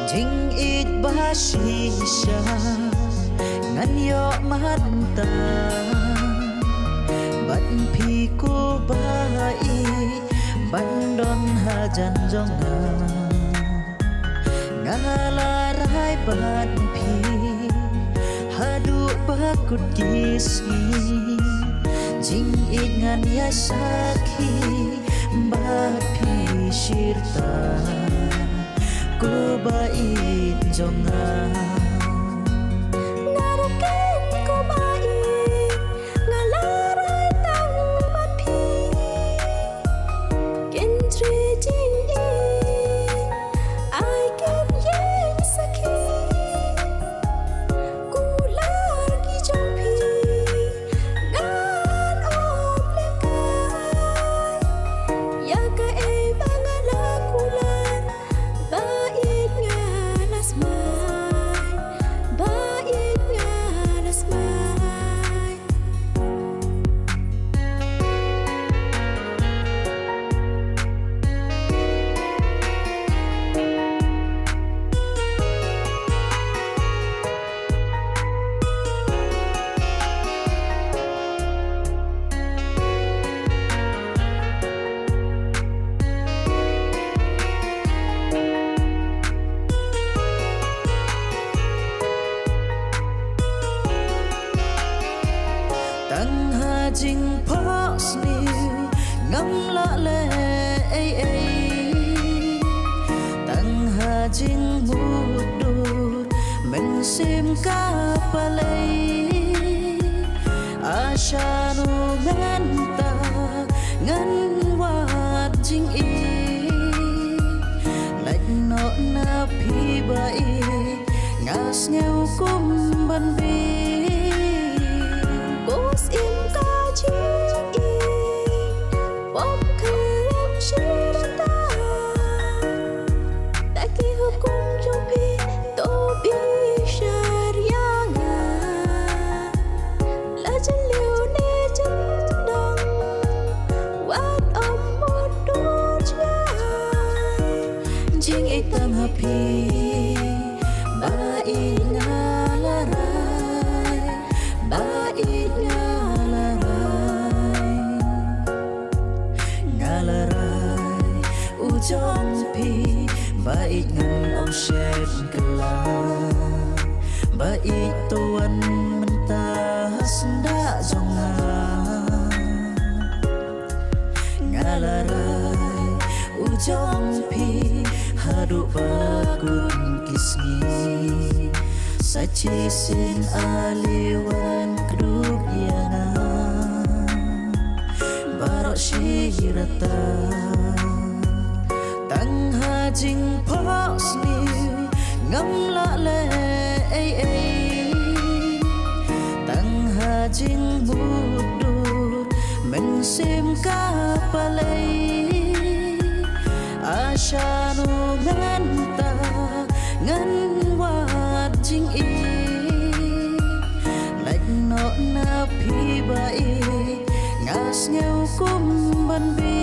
Jing it ba shisha ngan yo mata bat phi ko bai bandon hajan jonga ngala rai bat phi hadu bakut kisi jing it ngan ya sakhi bat phi shirta ko bai jonga Tang ha jing pos niu ngam la le ai ai Tang ha jing mut du men sim ka palai Ashanu menta ngan wat jing i lạnh nọ na phi bai ngas nhau kum ban bi Tang happy bait ngalarai bait ngalarai ujong pi bait ngan om shed kala bait tuan mentas nda zonga ngalarai ujong pi hadu bakun kisni sachi sin aliwan keduk yana barok shirata tang ha jing pos ni ngam la le ai ai tang ha jing budur men sim ka palai Ashanu menta ngan wat jing i lạnh nọ na phi bai ngas nhau kum ban bi